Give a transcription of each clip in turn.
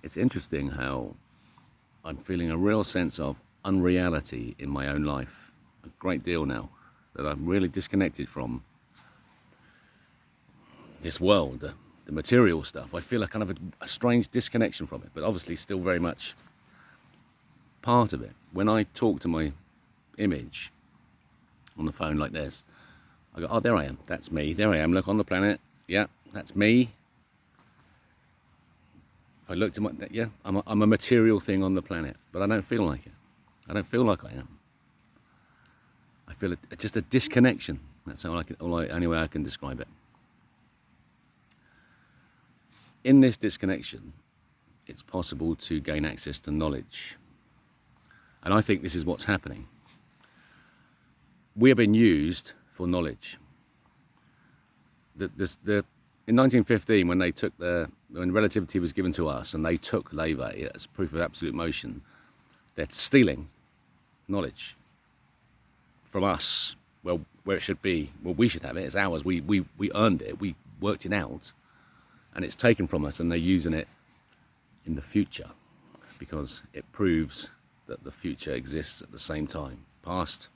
it's interesting how I'm feeling a real sense of unreality in my own life, a great deal now, that I'm really disconnected from this world, the material stuff. I feel a kind of a strange disconnection from it, but obviously still very much part of it. When I talk to my image on the phone like this, I go, oh, there I am, that's me, there I am, look on the planet, yeah, that's me. If I looked at my, yeah, I'm a material thing on the planet, but I don't feel like it. I don't feel like I am. I feel just a disconnection. That's how only way I can describe it. In this disconnection, it's possible to gain access to knowledge. And I think this is what's happening. We have been used for knowledge. In 1915, when relativity was given to us and they took Levy as proof of absolute motion, they're stealing knowledge from us. Well, where it should be, well, we should have it. It's ours. We earned it. We worked it out, and it's taken from us, and they're using it in the future because it proves that the future exists at the same time. Past,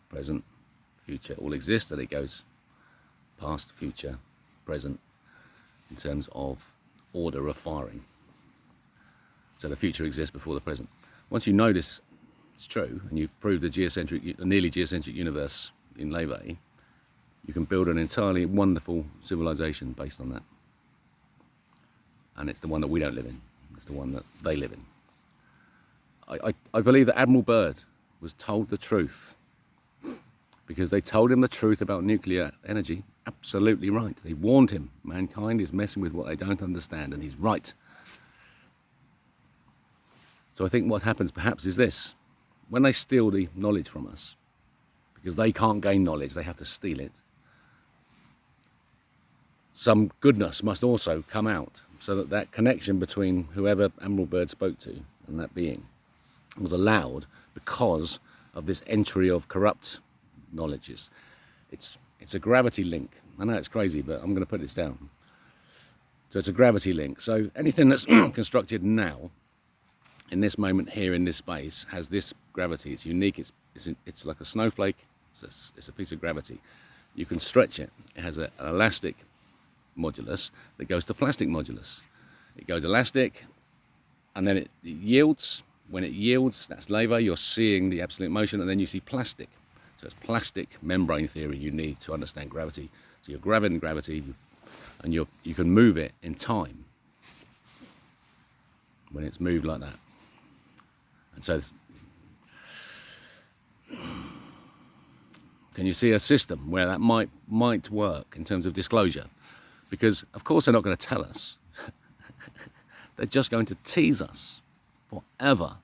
present, future all exist, and it goes past, future, present in terms of order of firing. So the future exists before the present. Once you know this, it's true, and you've proved the nearly geocentric universe in Levy, you can build an entirely wonderful civilization based on that. And it's the one that we don't live in. It's the one that they live in. I believe that Admiral Byrd was told the truth because they told him the truth about nuclear energy. Absolutely right. They warned him. Mankind is messing with what they don't understand, and he's right. So I think what happens perhaps is this. When they steal the knowledge from us, because they can't gain knowledge, they have to steal it, some goodness must also come out so that that connection between whoever Admiral Byrd spoke to and that being was allowed because of this entry of corrupt knowledges. It's a gravity link. I know it's crazy, but I'm going to put this down. So it's a gravity link. So anything that's constructed now, in this moment here in this space, has this gravity. It's unique. It's like a snowflake. It's a piece of gravity. You can stretch it. It has an elastic modulus that goes to plastic modulus. It goes elastic, and then it yields. When it yields, that's Levy. You're seeing the absolute motion, and then you see plastic. So it's plastic membrane theory you need to understand gravity. So you're grabbing gravity, and you can move it in time when it's moved like that. And so, can you see a system where that might work in terms of disclosure? Because of course they're not going to tell us. They're just going to tease us forever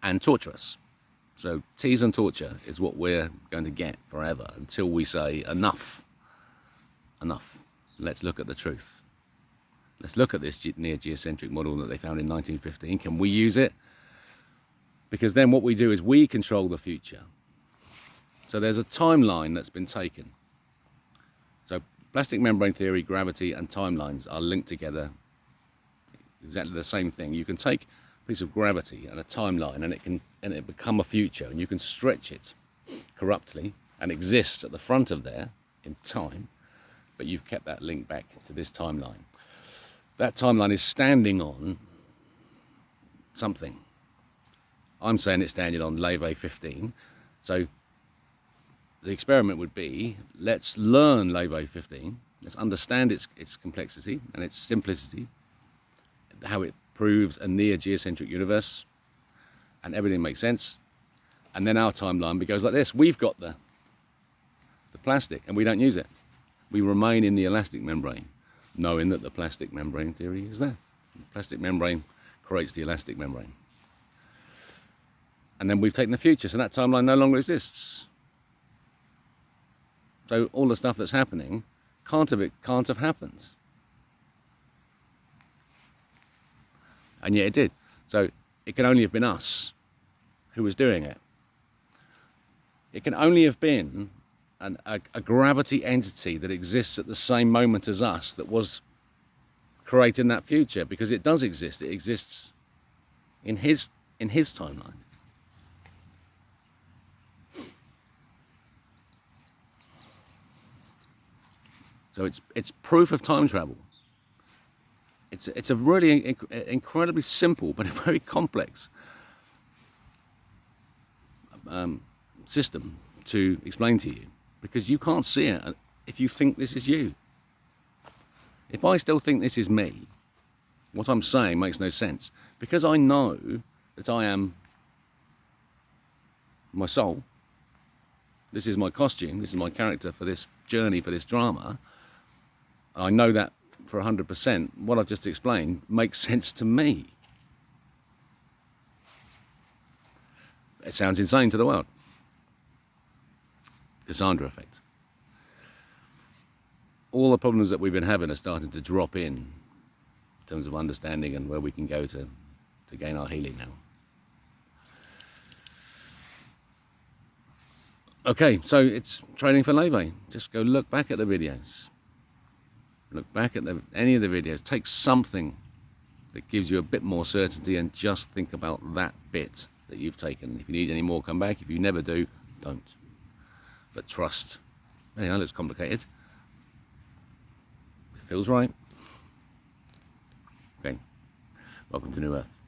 and torture us. So tease and torture is what we're going to get forever until we say enough. Enough. Let's look at the truth. Let's look at this near geocentric model that they found in 1915. Can we use it? Because then what we do is we control the future. So there's a timeline that's been taken. So plastic membrane theory, gravity, and timelines are linked together. Exactly the same thing. You can take a piece of gravity and a timeline, and it become a future, and you can stretch it corruptly and exists at the front of there in time, but you've kept that link back to this timeline. That timeline is standing on something. I'm saying it's standing on Levy 15. So the experiment would be, let's learn Levy 15. Let's understand its complexity and its simplicity, how it proves a near geocentric universe, and everything makes sense. And then our timeline goes like this. We've got the plastic, and we don't use it. We remain in the elastic membrane, knowing that the plastic membrane theory is there. The plastic membrane creates the elastic membrane. And then we've taken the future, so that timeline no longer exists. So all the stuff that's happening can't have happened. And yet it did. So it can only have been us who was doing it. It can only have been a gravity entity that exists at the same moment as us that was creating that future, because it does exist. It exists in his timeline. So it's proof of time travel. It's a really incredibly simple but very complex system to explain to you, because you can't see it if you think this is you. If I still think this is me, what I'm saying makes no sense, because I know that I am my soul. This is my costume, this is my character for this journey, for this drama. I know that for 100%. What I've just explained makes sense to me. It sounds insane to the world. Cassandra effect. All the problems that we've been having are starting to drop in terms of understanding and where we can go to gain our healing now. Okay, so it's training for Leve. Just go look back at the videos. Look back at any of the videos. Take something that gives you a bit more certainty and just think about that bit that you've taken. If you need any more, come back. If you never do, don't. But trust. Anyhow, it's complicated. It feels right. Okay. Welcome to New Earth.